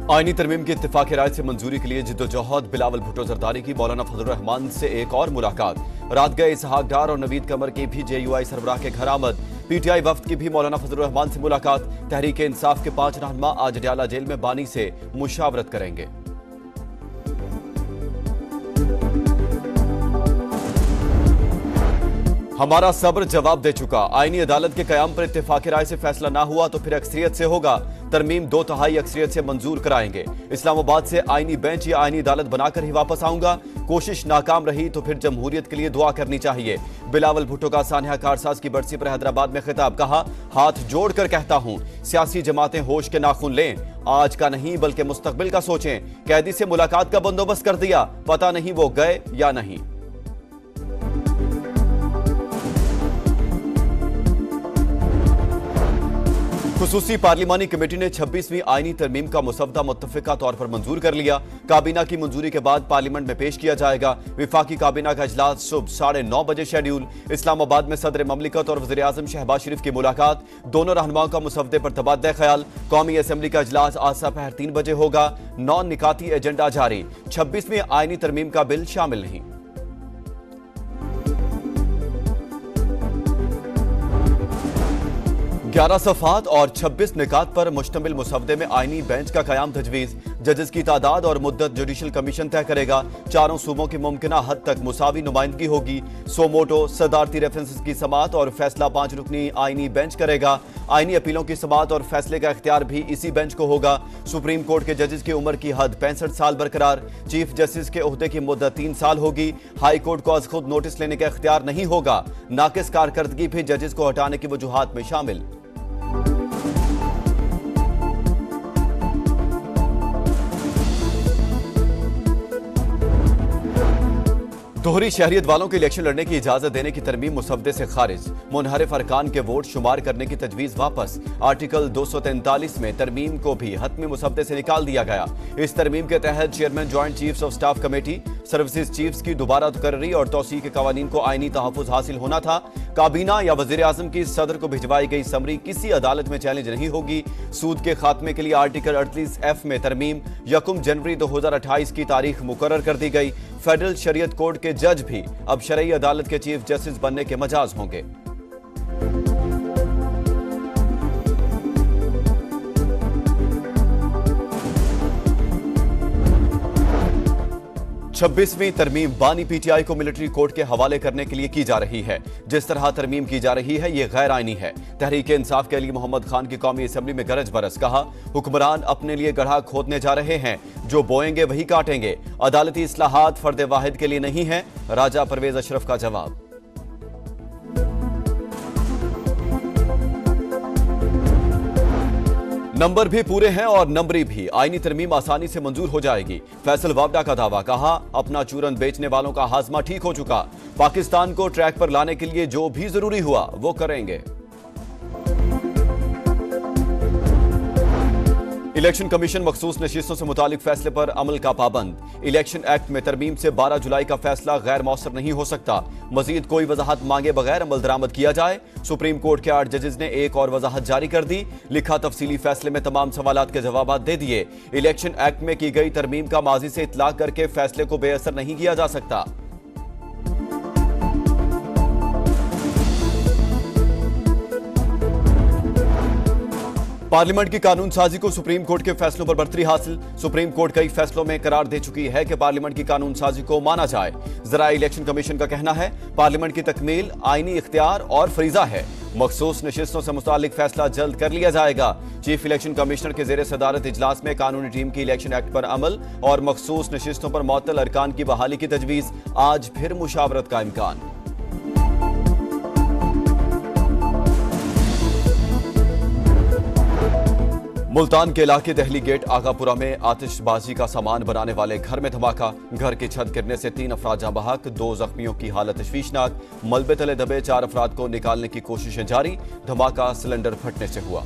आईनी तरमीम की इत्तेफाक राय से मंजूरी के लिए जिद्दोजहद। बिलावल भुट्टो जरदारी की मौलाना फजलुर रहमान से एक और मुलाकात। रात गए इसहाक डार और नवीद कमर की भी JUI सरबराह के घर आमद। PTI वफ्द की भी मौलाना फजलुर रहमान से मुलाकात। तहरीक इंसाफ के 5 रहनुमा आज अडयाला जेल में बानी से मुशावरत करेंगे। हमारा सब्र जवाब दे चुका। आईनी अदालत के कयाम पर इत्तेफाक राय से फैसला ना हुआ तो फिर अक्सरियत से होगा। तरमीम 2/3 अक्सरियत से मंजूर कराएंगे। इस्लामाबाद से आईनी बेंच या आईनी अदालत बनाकर ही वापस आऊंगा। कोशिश नाकाम रही तो फिर जमहूरियत के लिए दुआ करनी चाहिए। बिलावल भुट्टो का सानिया कारसाज की बरसी पर हैदराबाद में खिताब। कहा, हाथ जोड़कर कहता हूं, सियासी जमातें होश के नाखून लें। आज का नहीं बल्कि मुस्तकबिल का सोचें। कैदी से मुलाकात का बंदोबस्त कर दिया, पता नहीं वो गए या नहीं। खुसूसी पार्लिमानी कमेटी ने 26वीं आईनी तरमीम का मुसवदा मुत्तफिका तौर पर मंजूर कर लिया। काबीना की मंजूरी के बाद पार्लियामेंट में पेश किया जाएगा। विफाकी काबीना का इजलास सुबह 9:30 बजे शेड्यूल। इस्लामाबाद में सदर ममलिकत और वज़ीर आज़म शहबाज शरीफ की मुलाकात। दोनों रहनुमाओं का मुसवदे पर तबादला ख्याल। कौमी असम्बली का इजलास आज दोपहर 3 बजे होगा। 9 निकाती एजेंडा जारी। 26वीं आईनी तरमीम का बिल शामिल नहीं। 11 सफ़ात और 26 निकात पर मुश्तमिल मुसवदे में आईनी बेंच का कयाम तजवीज़। जजेस की तादाद और मुद्दत जुडिशल कमीशन तय करेगा। चारों सूबों की मुमकिना हद तक मुसावी नुमाइंदगी होगी। सोमोटो सदारती रेफरेंसेस की समाअत और फैसला 5 रुकनी आईनी बेंच करेगा। आईनी अपीलों की समाअत और फैसले का इख्तियार भी इसी बेंच को होगा। सुप्रीम कोर्ट के जजेस की उम्र की हद 65 साल बरकरार। चीफ जस्टिस के ओहदे की मुद्दत 3 साल होगी। हाई कोर्ट को आज खुद नोटिस लेने का इख्तियार नहीं होगा। नाकिस कारकर्दगी भी जजेस को हटाने की वजूहात में शामिल। दोहरी शहरियत वालों को इलेक्शन लड़ने की इजाजत देने की तरमीम मुसवदे से खारिज। मुनहरिफ अरकान के वोट शुमार करने की तजवीज वापस। आर्टिकल 243 में तरमीम को भी हतमी मुसवदे से निकाल दिया गया। इस तरमीम के तहत chairman joint chiefs of staff committee, services chiefs की दोबारा तकर्री और तौसीह के कवानीन को आईनी तहफ़्फ़ुज़ हासिल होना था। काबीना या वज़ीर आज़म की सदर को भिजवाई गई समरी किसी अदालत में चैलेंज नहीं होगी। सूद के खात्मे के लिए आर्टिकल 38F में तरमीम। 1 जनवरी 2028 की तारीख मुकर्रर कर दी गई। फेडरल शरीयत कोर्ट के जज भी अब शरई अदालत के चीफ जस्टिस बनने के मजाज होंगे। छब्बीसवीं तरमीम बानी PTI को मिलिट्री कोर्ट के हवाले करने के लिए की जा रही है। जिस तरह तरमीम की जा रही है ये गैर आईनी है। तहरीक इंसाफ के अली मोहम्मद खान की कौमी असम्बली में गरज बरस। कहा, हुक्मरान अपने लिए गड्ढा खोदने जा रहे हैं, जो बोएंगे वही काटेंगे। अदालती इस्लाहात फर्द वाहिद के लिए नहीं है। राजा परवेज अशरफ का जवाब। नंबर भी पूरे हैं और नंबरी भी। आईनी तरमीम आसानी से मंजूर हो जाएगी। फैसल वावडा का दावा। कहा, अपना चूरन बेचने वालों का हाजमा ठीक हो चुका। पाकिस्तान को ट्रैक पर लाने के लिए जो भी जरूरी हुआ वो करेंगे। इलेक्शन कमीशन मखसूस नशिस्तों से मुतालिक फैसले पर अमल का पाबंद। इलेक्शन एक्ट में तरमीम से 12 जुलाई का फैसला गैर मौसर नहीं हो सकता। मजीद कोई वजाहत मांगे बगैर अमल दरामद किया जाए। सुप्रीम कोर्ट के 8 जजेस ने एक और वजाहत जारी कर दी। लिखा तफसीली फैसले में तमाम सवालात के जवाब दे दिए। इलेक्शन एक्ट में की गई तरमीम का माजी से इतलाक करके फैसले को बेअसर नहीं किया जा सकता। पार्लियामेंट की कानून साजी को सुप्रीम कोर्ट के फैसलों पर बरतरी हासिल। सुप्रीम कोर्ट कई फैसलों में करार दे चुकी है कि पार्लियामेंट की कानून साजी को माना जाए। जरा इलेक्शन कमीशन का कहना है, पार्लियामेंट की तकमील आईनी इख्तियार और फरीजा है। मखसूस नशिस्तों से मुतालिक फैसला जल्द कर लिया जाएगा। चीफ इलेक्शन कमिश्नर के जेर सदारत इजलास में कानूनी टीम की इलेक्शन एक्ट पर अमल और मखसूस नशिस्तों पर मुअत्तल अरकान की बहाली की तजवीज। आज फिर मुशावरत का इम्कान। मुल्तान के इलाके दहली गेट आगापुरा में आतिशबाजी का सामान बनाने वाले घर में धमाका। घर की छत गिरने से 3 अफराद जाँ बहक, 2 जख्मियों की हालत तशवीशनाक। मलबे तले दबे 4 अफराद को निकालने की कोशिशें जारी। धमाका सिलेंडर फटने से हुआ।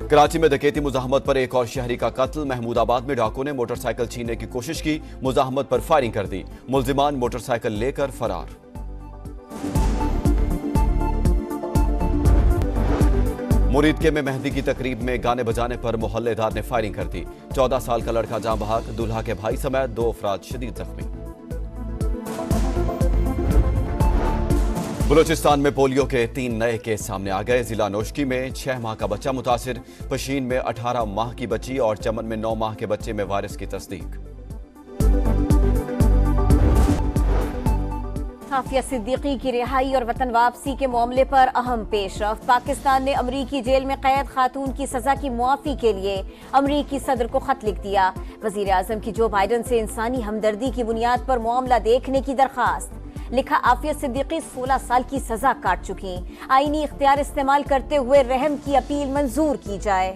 कराची में डकैती मुजाहमत पर एक और शहरी का कत्ल। महमूदाबाद में डाकुओं ने मोटरसाइकिल छीनने की कोशिश की, मुजाहमत पर फायरिंग कर दी। मुल्जिमान मोटरसाइकिल लेकर फरार। मुरीदके में मेहंदी की तकरीब में गाने बजाने पर मोहल्लेदार ने फायरिंग कर दी। 14 साल का लड़का जान बहक, दूल्हा के भाई समेत 2 अफराद शदीद जख्मी। बलूचिस्तान में पोलियो के 3 नए केस सामने आ गए। जिला नोशकी में 6 माह का बच्चा मुतासिर, पशीन में 18 माह की बच्ची और चमन में 9 माह के बच्चे में वायरस की तस्दीक। आफिया सिद्दीकी की रिहाई और वतन वापसी के मामले पर अहम पेशरफ्त। पाकिस्तान ने अमरीकी जेल में कैद खातून की सजा की मुआफी के लिए अमरीकी सदर को खत लिख दिया। वजीर आजम की जो बाइडन से इंसानी हमदर्दी की बुनियाद पर मामला देखने की दरखास्त। लिखा, आफिया सिद्दीकी 16 साल की सजा काट चुकी, आईनी इख्तियार इस्तेमाल करते हुए रहम की अपील मंजूर की जाए।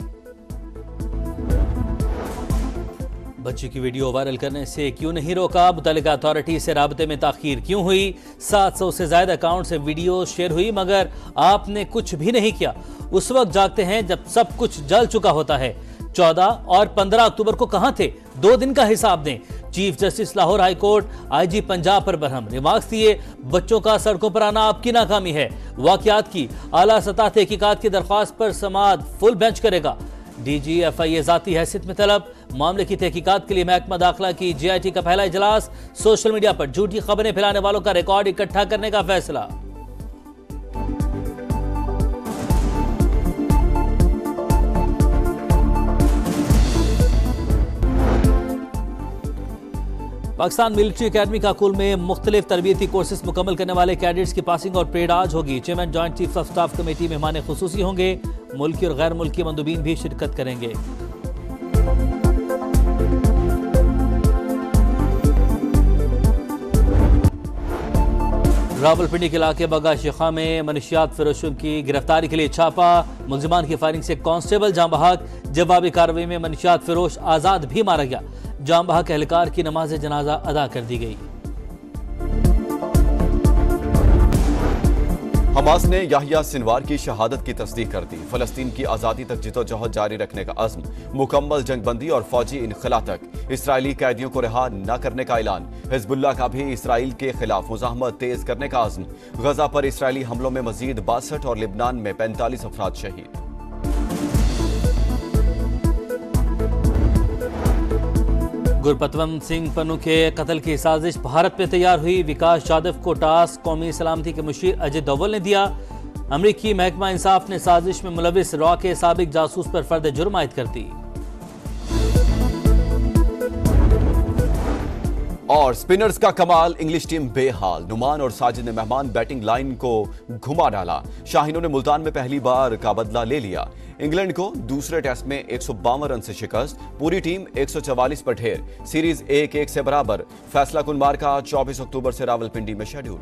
बच्ची की वीडियो वायरल करने से क्यों नहीं रोका? मुतल्लिका अथॉरिटी से राबते में ताखीर क्यों हुई? 700 से ज्यादा अकाउंट से वीडियो शेयर हुई मगर आपने कुछ भी नहीं किया। उस वक्त जागते हैं जब सब कुछ जल चुका होता है। 14 और 15 अक्टूबर को कहां थे? 2 दिन का हिसाब दें। Chief justice Lahore high court IG Punjab पर बरहम, रिमार्क्स दिए, बच्चों का सड़कों पर आना आपकी नाकामी है। वाकयात की आला सतह तहकीकात की दरख्वास्त पर समाअत फुल बेंच करेगा। DG FIA जाती हैसियत में तलब। मामले की तहकीकात के लिए महकमा दाखिला की JIT का पहला इजलास। सोशल मीडिया पर झूठी खबरें फैलाने वालों का रिकॉर्ड इकट्ठा करने का फैसला। पाकिस्तान मिलिट्री अकेडमी काकुल में मुख्तलिफ तरबियती कोर्सेज मुकम्मल करने वाले कैडेट्स की पासिंग और परेड आज होगी। Chairman joint chief of staff committee मेहमान खुसूसी होंगे। मुल्की और गैर मुल्की मंदूबीन भी शिरकत करेंगे। रावलपिंडी के इलाके बगा शिखा में मनशियात फरोशों की गिरफ्तारी के लिए छापा। मुलजिमान की फायरिंग से कांस्टेबल जान बहक, जवाबी कार्रवाई में मनशियात फरोश आजाद भी मारा गया। जान बहक एहलकार की नमाज जनाजा अदा कर दी गई। हमास ने याहिया सिनवार की शहादत की तस्दीक कर दी। फलस्तीन की आज़ादी तक जिद्दोजहद जारी रखने का अज़्म, मुकम्मल जंगबंदी और फौजी इनखला तक। इसराइली कैदियों को रिहा न करने का ऐलान। हिजबुल्लाह का भी इसराइल के खिलाफ मुज़ाहमत तेज करने का अज़्म। गजा पर इसराइली हमलों में मजीद 62 और लिबनान में 45 अफराद शहीद। गुरपतवंत सिंह पन्नू के कत्ल की साजिश भारत में तैयार हुई। विकास यादव को टास्क कौमी सलामती के मुशीर अजय दोवल ने दिया। अमरीकी महकमा इंसाफ ने साजिश में मुलविस रॉ के साबिक जासूस पर फर्द जुर्म आयद कर दी। और स्पिनर्स का कमाल, इंग्लिश टीम बेहाल। नुमान और साजिद ने मेहमान बैटिंग लाइन को घुमा डाला। शाहीनों ने मुल्तान में पहली बार का बदला ले लिया। इंग्लैंड को दूसरे टेस्ट में 152 रन से शिकस्त। पूरी टीम 144 पर ढेर। सीरीज 1-1 से बराबर। फैसला कुन मार्का 24 अक्टूबर से रावलपिंडी में शेड्यूल।